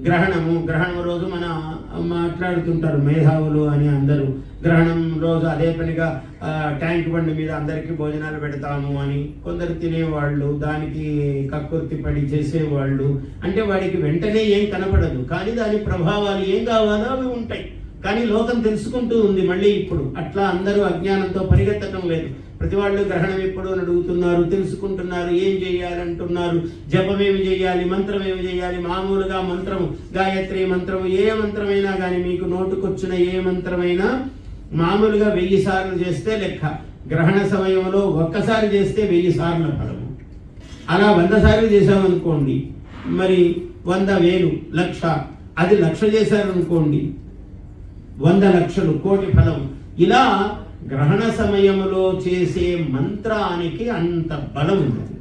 గ్రహణం రోజు మన మాట్లాడుతుంటారు మేధావులు అని అందరూ. గ్రహణం రోజు అదే పనిగా ట్యాంక్ బండి మీద అందరికీ భోజనాలు పెడతాము అని కొందరు తినేవాళ్ళు, దానికి కక్కుర్తి పడి చేసేవాళ్ళు. అంటే వాడికి వెంటనే ఏం కనపడదు, కానీ దాని ప్రభావాలు ఏం కావాలో అవి ఉంటాయి. కానీ లోకం తెలుసుకుంటూ ఉంది మళ్ళీ ఇప్పుడు. అట్లా అందరూ అజ్ఞానంతో పరిగెత్తడం లేదు. ప్రతి వాళ్ళు గ్రహణం ఎప్పుడు అని అడుగుతున్నారు, తెలుసుకుంటున్నారు, ఏం చేయాలంటున్నారు, జపం ఏమి చేయాలి, మంత్రం ఏమి చేయాలి. మామూలుగా మంత్రము, గాయత్రి మంత్రము, ఏ మంత్రమైనా కానీ మీకు నోటుకొచ్చిన ఏ మంత్రమైనా మామూలుగా 1000 సార్లు చేస్తే లెక్క. గ్రహణ సమయంలో ఒక్కసారి చేస్తే 1000 సార్లు ఫలము. అలా 100 సార్లు చేసామనుకోండి, మరి 100, 1000, 1,00,000, అది 1,00,000 చేశారనుకోండి, 100 లక్షలు, కోటి ఫలం. ఇలా గ్రహణ సమయంలో చేసే మంత్రానికి అంత బలం ఉన్నది.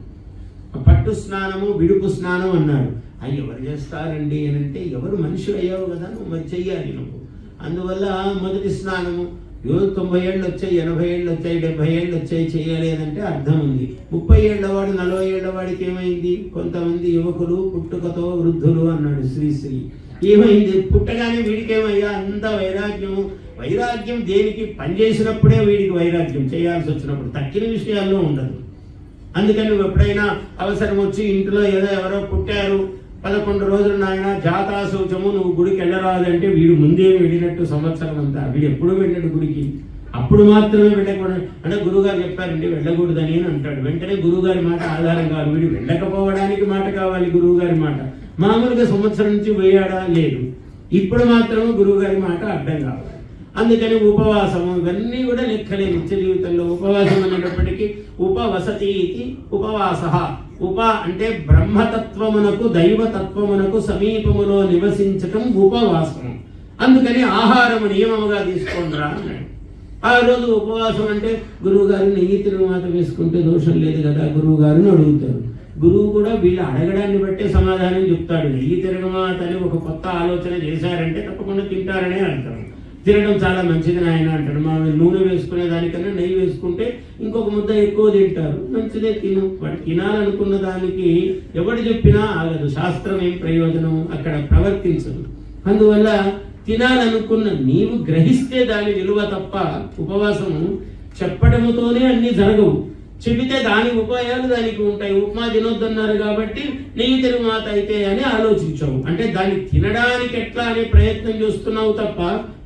పట్టు స్నానము, విడుపు స్నానం అన్నారు. అవి ఎవరు చేస్తారండి అని అంటే, ఎవరు మనుషులు అయ్యావు కదా నువ్వు, మరి చెయ్యాలి నువ్వు. అందువల్ల మొదటి స్నానము 90 ఏళ్ళు వచ్చాయి, 80 ఏళ్ళు వచ్చాయి, 70 ఏళ్ళు వచ్చాయి, చేయాలి అనంటే అర్థం ఉంది. 30 ఏళ్ల వాడు, 40 ఏళ్ల వాడికి ఏమైంది? కొంతమంది యువకులు పుట్టుకతో వృద్ధులు అన్నాడు శ్రీశ్రీ. ఏమైంది? పుట్టగానే వీడికేమయ్యా అంత వైరాగ్యం దేనికి పనిచేసినప్పుడే వీడికి వైరాగ్యం, చేయాల్సి వచ్చినప్పుడు తక్కిన విషయాల్లో ఉండదు. అందుకని నువ్వు ఎప్పుడైనా అవసరం వచ్చి ఇంట్లో ఎవరో పుట్టారు, 11 రోజులు నాయన జాతాశౌచము, నువ్వు గుడికి వెళ్ళరాదంటే వీడు ముందే వెళ్ళినట్టు సంవత్సరం అంతా. వీడు ఎప్పుడు వెళ్ళాడు గుడికి? అప్పుడు మాత్రమే వెళ్ళకూడదు అంటే గురువుగారు చెప్పారండి వెళ్ళకూడదని అని అంటాడు. వెంటనే గురువుగారి మాట ఆధారం కాదు, వీడు వెళ్ళకపోవడానికి మాట కావాలి గురువుగారి మాట. మామూలుగా సంవత్సరం నుంచి పోయాడా? లేదు. ఇప్పుడు మాత్రం గురువుగారి మాట అర్థం కావాలి. అందుకని ఉపవాసము ఇవన్నీ కూడా లెక్కలే. నిత్య జీవితంలో ఉపవాసం అనేటప్పటికీ ఉపవసతి ఇది ఉపవాస. ఉప అంటే బ్రహ్మతత్వమునకు దైవతత్వమునకు సమీపములో నివసించటం ఉపవాసము. అందుకని ఆహారము నియమముగా తీసుకోండిరా అన్నాడు. ఆ రోజు ఉపవాసం అంటే గురువుగారు నెయ్యి తిరుమాత వేసుకుంటే దోషం లేదు కదా గురువు గారిని అడుగుతారు. గురువు కూడా వీళ్ళు అడగడాన్ని బట్టే సమాధానం చెప్తాడు. నెయ్యి తిరగమాత అని ఒక కొత్త ఆలోచన చేశారంటే తప్పకుండా తింటారనే అర్థం. తినడం చాలా మంచిది నాయన అంటాడు. మా నూనె వేసుకునే దానికన్నా నెయ్యి వేసుకుంటే ఇంకొక ముద్ద ఎక్కువ తింటారు, మంచిదే తిను. వాడు తినాలనుకున్న దానికి ఎవడు చెప్పినా ఆగదు. శాస్త్రం ఏం ప్రయోజనం, అక్కడ ప్రవర్తించదు. అందువల్ల తినాలనుకున్న నీవు గ్రహిస్తే దాని విలువ తప్ప ఉపవాసము చెప్పడముతోనే అన్ని జరగవు. చెబితే దాని ఉపాయాలు దానికి ఉంటాయి. ఉప్మా తినొద్దన్నారు కాబట్టి నెయ్యి తిరుమాత అయితే అని ఆలోచించావు. అంటే దాన్ని తినడానికి ఎట్లా అనే ప్రయత్నం చేస్తున్నావు తప్ప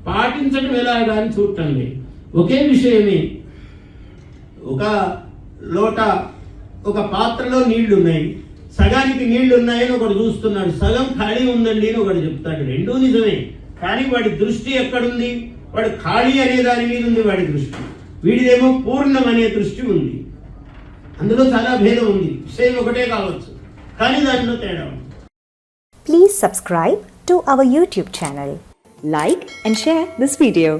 పాటించడం ఎలాగా అని చూడటం లేదు. ఒకే విషయమే. ఒక లోట, ఒక పాత్రలో నీళ్లు ఉన్నాయి, సగానికి నీళ్లు ఉన్నాయని ఒకడు చూస్తున్నాడు, సగం ఖాళీ ఉందండి అని ఒకడు చెప్తాడు. రెండూ నిజమే, కానీ వాడి దృష్టి ఎక్కడుంది? వాడు ఖాళీ అనే దాని మీద ఉంది వాడి దృష్టి, వీడిదేమో పూర్ణం అనే దృష్టి ఉంది. అందులో చాలా భేదం ఉంది. విషయం ఒకటే కావచ్చు, కానీ దాంట్లో తేడా ఉంది. Please subscribe to our YouTube channel. Like and share this video.